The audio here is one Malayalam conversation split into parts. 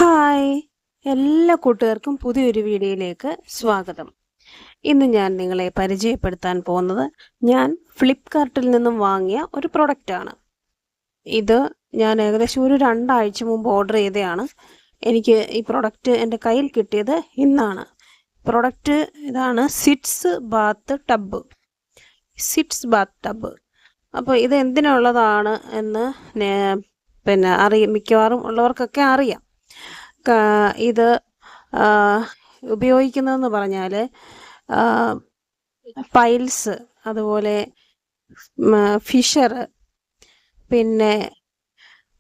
ഹായ്, എല്ലാ കൂട്ടുകാർക്കും പുതിയൊരു വീഡിയോയിലേക്ക് സ്വാഗതം. ഇന്ന് ഞാൻ നിങ്ങളെ പരിചയപ്പെടുത്താൻ പോകുന്നത് ഞാൻ ഫ്ലിപ്കാർട്ടിൽ നിന്നും വാങ്ങിയ ഒരു പ്രൊഡക്റ്റാണ്. ഇത് ഞാൻ ഏകദേശം ഒരു 2 ആഴ്ച മുമ്പ് ഓർഡർ ചെയ്തതാണ്. എനിക്ക് ഈ പ്രൊഡക്റ്റ് എൻ്റെ കയ്യിൽ കിട്ടിയത് ഇന്നാണ്. പ്രൊഡക്റ്റ് ഇതാണ് സിറ്റ്സ് ബാത്ത് ടബ്. അപ്പോൾ ഇത് എന്തിനുള്ളതാണ് എന്ന് മിക്കവാറും ഉള്ളവർക്കൊക്കെ അറിയാം. ഇത് ഉപയോഗിക്കുന്നതെന്ന് പറഞ്ഞാൽ പൈൽസ്, അതുപോലെ ഫിഷർ, പിന്നെ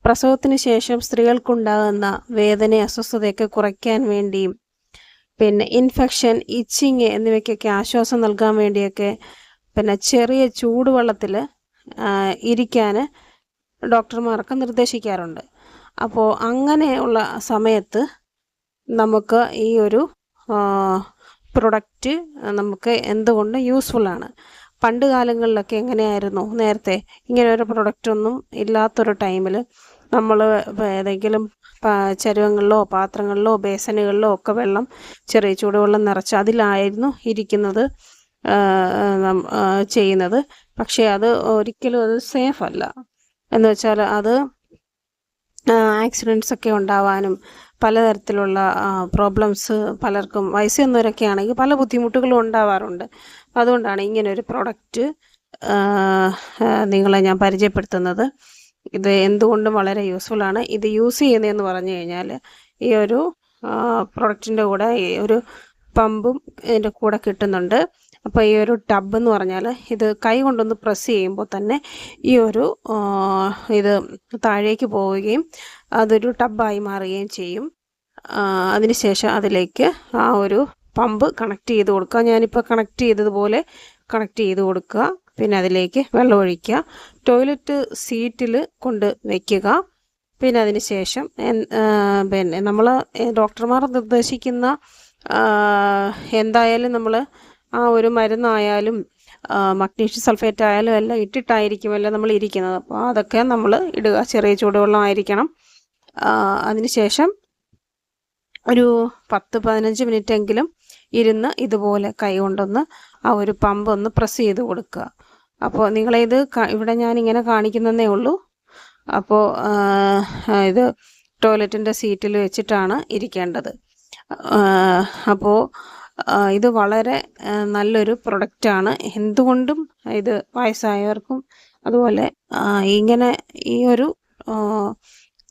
പ്രസവത്തിന് ശേഷം സ്ത്രീകൾക്കുണ്ടാകുന്ന വേദന, അസ്വസ്ഥതയൊക്കെ കുറയ്ക്കാൻ വേണ്ടിയും, പിന്നെ ഇൻഫെക്ഷൻ, ഇച്ചിങ് എന്നിവയ്ക്കൊക്കെ ആശ്വാസം നൽകാൻ വേണ്ടിയൊക്കെ ചെറിയ ചൂടുവെള്ളത്തിൽ ഇരിക്കാൻ ഡോക്ടർമാർക്ക് നിർദ്ദേശിക്കാറുണ്ട്. അപ്പോൾ അങ്ങനെയുള്ള സമയത്ത് നമുക്ക് ഈ ഒരു പ്രൊഡക്റ്റ് നമുക്ക് എന്തുകൊണ്ട് യൂസ്ഫുള്ളാണ്. പണ്ട് കാലങ്ങളിലൊക്കെ എങ്ങനെയായിരുന്നു, നേരത്തെ ഇങ്ങനെ ഒരു പ്രൊഡക്റ്റൊന്നും ഇല്ലാത്തൊരു ടൈമിൽ നമ്മൾ ഏതെങ്കിലും ചരുവങ്ങളിലോ പാത്രങ്ങളിലോ ബേസനുകളിലോ ഒക്കെ ചെറിയ ചൂടുവെള്ളം നിറച്ച് അതിലായിരുന്നു ഇരിക്കുന്നത്, ചെയ്യുന്നത്. പക്ഷേ അത് ഒരിക്കലും അത് സേഫ് അല്ല. എന്ന് വെച്ചാൽ അത് ആക്സിഡൻറ്റ്സ് ഒക്കെ ഉണ്ടാവാനും പലതരത്തിലുള്ള പ്രോബ്ലംസ്, പലർക്കും വയസ്സ് ചെന്നവരൊക്കെ ആണെങ്കിൽ പല ബുദ്ധിമുട്ടുകളും ഉണ്ടാവാറുണ്ട്. അതുകൊണ്ടാണ് ഇങ്ങനൊരു പ്രൊഡക്റ്റ് നിങ്ങളെ ഞാൻ പരിചയപ്പെടുത്തുന്നത്. ഇത് എന്തുകൊണ്ടും വളരെ യൂസ്ഫുള്ളാണ്. ഇത് യൂസ് ചെയ്യുന്നതെന്ന് പറഞ്ഞു കഴിഞ്ഞാൽ ഈ ഒരു പ്രൊഡക്റ്റിൻ്റെ കൂടെ ഈ ഒരു പമ്പും ഇതിൻ്റെ കൂടെ കിട്ടുന്നുണ്ട്. അപ്പോൾ ഈ ഒരു ടബ് എന്ന് പറഞ്ഞാൽ ഇത് കൈ കൊണ്ടൊന്ന് പ്രസ് ചെയ്യുമ്പോൾ തന്നെ ഈ ഒരു ഇത് താഴേക്ക് പോവുകയും അതൊരു ടബായി മാറുകയും ചെയ്യും. അതിനുശേഷം അതിലേക്ക് ആ ഒരു പമ്പ് കണക്ട് ചെയ്ത് കൊടുക്കുക. ഞാനിപ്പോൾ കണക്ട് ചെയ്തതുപോലെ കണക്ട് ചെയ്ത് കൊടുക്കുക. പിന്നെ അതിലേക്ക് വെള്ളം ഒഴിക്കുക. ടോയ്ലറ്റ് സീറ്റിൽ കൊണ്ട് വയ്ക്കുക. പിന്നെ അതിന് ശേഷം നമ്മൾ ഡോക്ടർമാർ നിർദ്ദേശിക്കുന്ന എന്തായാലും നമ്മൾ ആ ഒരു മരുന്നായാലും മഗ്നീഷ്യം സൾഫേറ്റ് ആയാലും എല്ലാം ഇട്ടിട്ടായിരിക്കുമല്ലോ നമ്മൾ ഇരിക്കുന്നത്. അപ്പോൾ അതൊക്കെ നമ്മൾ ഇടുക. ചെറിയ ചൂടുവെള്ളം ആയിരിക്കണം. അതിനുശേഷം ഒരു 10-15 മിനിറ്റെങ്കിലും ഇരുന്ന് ഇതുപോലെ കൈ കൊണ്ടൊന്ന് ആ ഒരു പമ്പ് ഒന്ന് പ്രസ് ചെയ്ത് കൊടുക്കുക. അപ്പോൾ നിങ്ങളിത് ഇവിടെ ഞാനിങ്ങനെ കാണിക്കുന്നതേ ഉള്ളൂ. അപ്പോൾ ഇത് ടോയ്ലറ്റിൻ്റെ സീറ്റിൽ വെച്ചിട്ടാണ് ഇരിക്കേണ്ടത്. അപ്പോൾ ഇത് വളരെ നല്ലൊരു പ്രൊഡക്റ്റാണ്. എന്തുകൊണ്ടും ഇത് വയസ്സായവർക്കും അതുപോലെ ഇങ്ങനെ ഈ ഒരു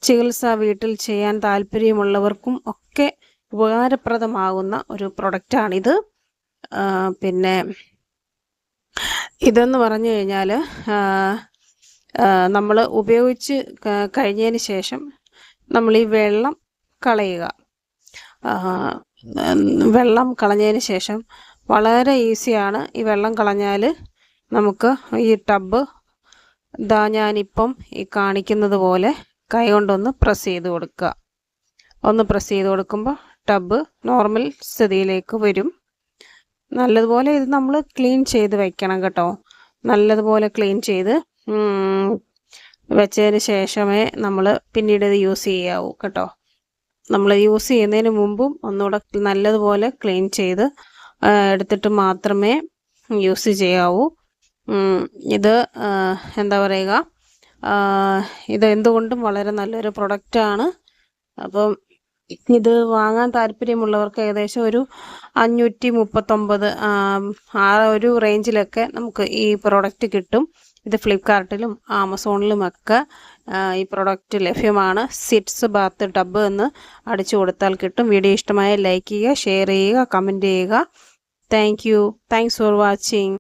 ചികിത്സ വീട്ടിൽ ചെയ്യാൻ താല്പര്യമുള്ളവർക്കും ഒക്കെ ഉപകാരപ്രദമാകുന്ന ഒരു പ്രൊഡക്റ്റാണിത്. പിന്നെ ഇതെന്ന് പറഞ്ഞു കഴിഞ്ഞാൽ നമ്മൾ ഉപയോഗിച്ച് കഴിഞ്ഞതിന് ശേഷം നമ്മൾ ഈ വെള്ളം കളയുക. വെള്ളം കളഞ്ഞതിന് ശേഷം വളരെ ഈസിയാണ്. ഈ വെള്ളം കളഞ്ഞാൽ നമുക്ക് ഈ ടബ് ഞാനിപ്പം ഈ കാണിക്കുന്നത് പോലെ കൈ കൊണ്ടൊന്ന് പ്രസ് ചെയ്ത് കൊടുക്കുക. ഒന്ന് പ്രസ് ചെയ്ത് കൊടുക്കുമ്പോൾ ടബ് നോർമൽ സ്ഥിതിയിലേക്ക് വരും. നല്ലതുപോലെ ഇത് നമ്മൾ ക്ലീൻ ചെയ്ത് വയ്ക്കണം കേട്ടോ. നല്ലതുപോലെ ക്ലീൻ ചെയ്ത് വെച്ചതിന് ശേഷമേ നമ്മൾ പിന്നീട് ഇത് യൂസ് ചെയ്യാവൂ കേട്ടോ. നമ്മൾ യൂസ് ചെയ്യുന്നതിന് മുമ്പും ഒന്നുകൂടെ നല്ലതുപോലെ ക്ലീൻ ചെയ്ത് എടുത്തിട്ട് മാത്രമേ യൂസ് ചെയ്യാവൂ. ഇത് എന്താ പറയുക, ഇത് എന്തുകൊണ്ടും വളരെ നല്ലൊരു പ്രൊഡക്റ്റാണ്. അപ്പം ഇത് വാങ്ങാൻ താല്പര്യമുള്ളവർക്ക് ഏകദേശം ഒരു 539 ആ ഒരു റേഞ്ചിലൊക്കെ നമുക്ക് ഈ പ്രൊഡക്റ്റ് കിട്ടും. ഇത് ഫ്ലിപ്കാർട്ടിലും ആമസോണിലുമൊക്കെ ഈ പ്രൊഡക്റ്റ് ലഭ്യമാണ്. സിറ്റ്സ് ബാത്ത് ടബ് എന്ന് അടിച്ചു കൊടുത്താൽ കിട്ടും. വീഡിയോ ഇഷ്ടമായ ലൈക്ക് ചെയ്യുക, ഷെയർ ചെയ്യുക, കമൻറ്റ് ചെയ്യുക. Thanks for watching.